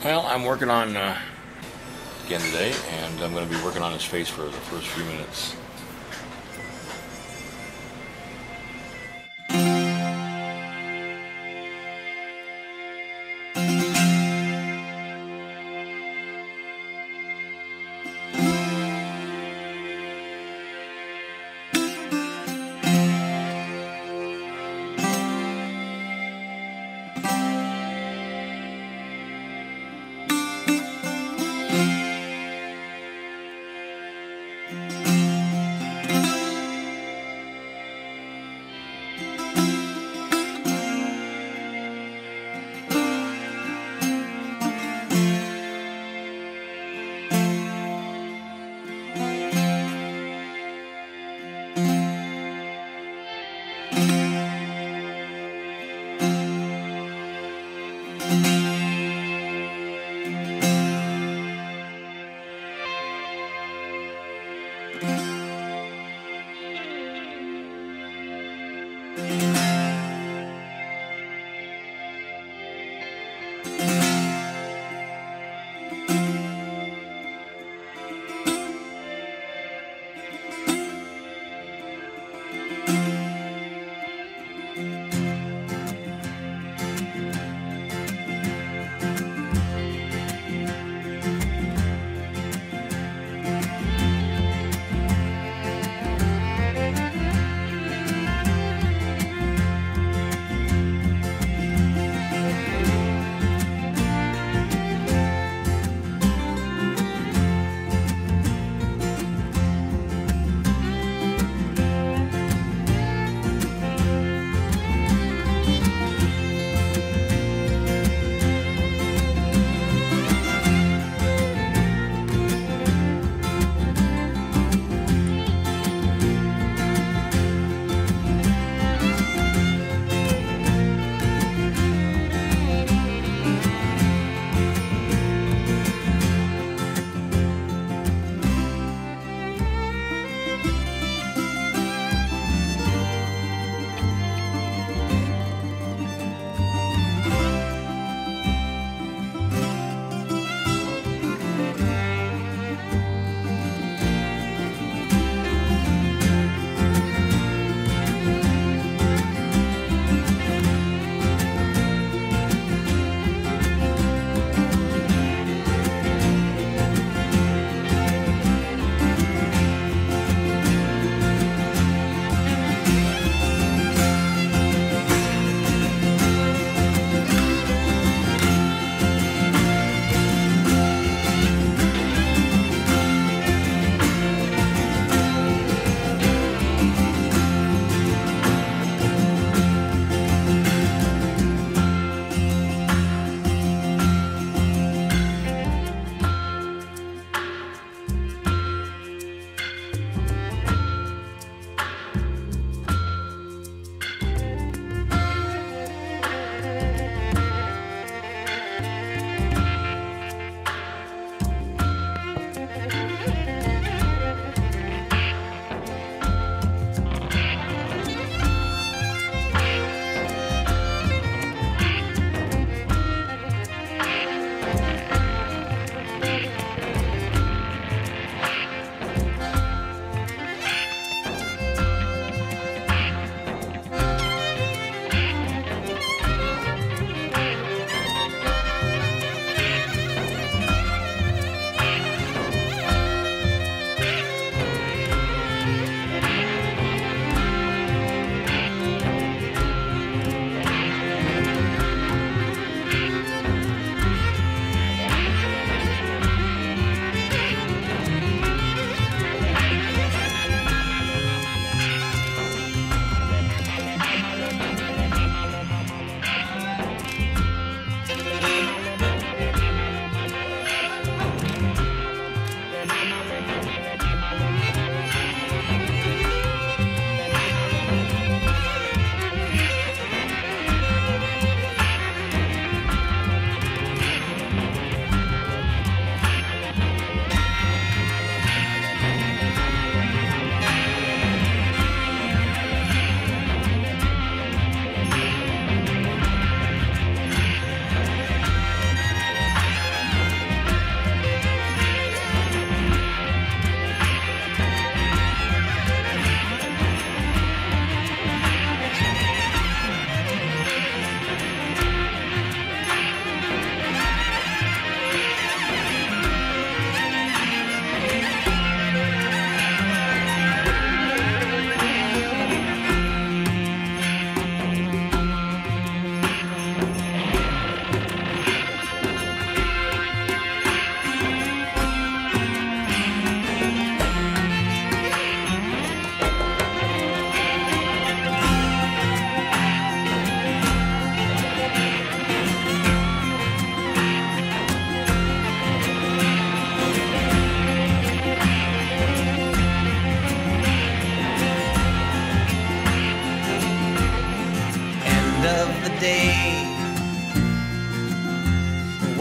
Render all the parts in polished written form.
Well, I'm working on again today, and I'm going to be working on his face for the first few minutes.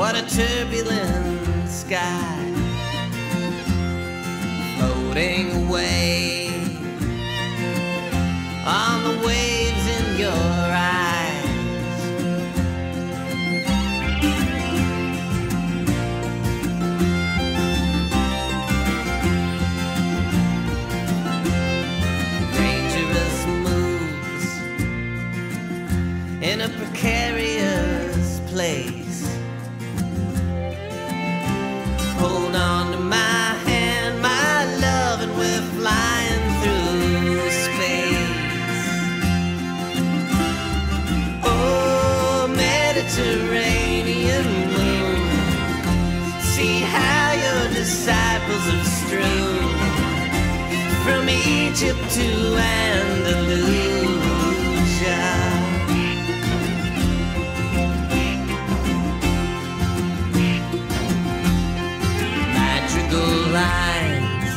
What a turbulent sky, floating away on the waves in your eyes. Dangerous moves in a precarious place. Hold on to my hand, my love, and we're flying through space. Oh, Mediterranean moon, see how your disciples have strewn from Egypt to Andalusia. Lines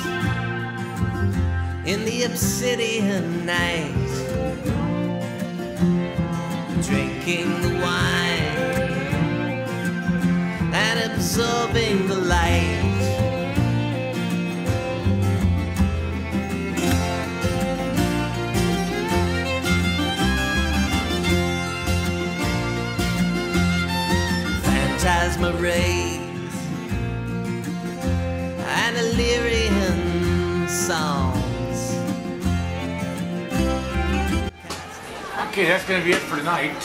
in the obsidian night, drinking the wine and absorbing the light. Phantasma rays and Illyrian songs. Okay, that's going to be it for tonight.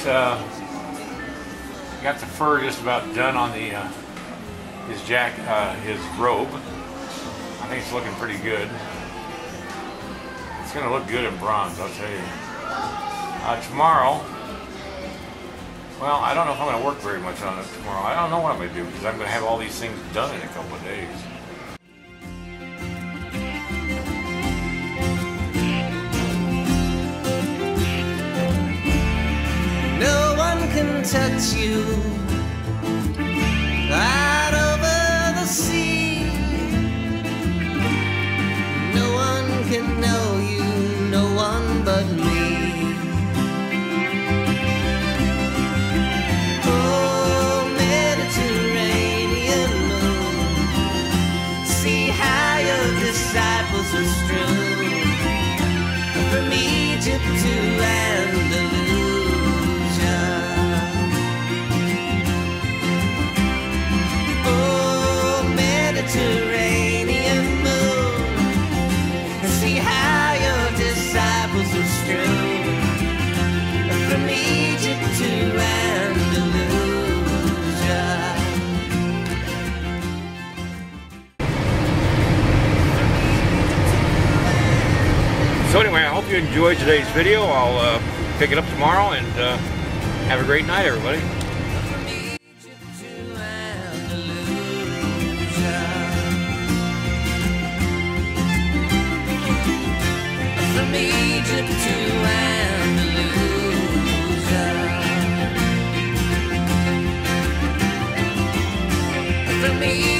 Got the fur just about done on the his robe. I think it's looking pretty good. It's going to look good in bronze, I'll tell you. Tomorrow, well, I don't know if I'm going to work very much on it tomorrow. I don't know what I'm going to do because I'm going to have all these things done in a couple of days. No one can touch you out over the sea. No one can know you, no one but me. Oh, Mediterranean moon, see how your disciples are strewn from Egypt to Andalusia. Mediterranean moon, see how your disciples were strewn from Egypt to Andalusia. So anyway, I hope you enjoyed today's video. I'll pick it up tomorrow, and have a great night, everybody. From Egypt to Andalusia, from Egypt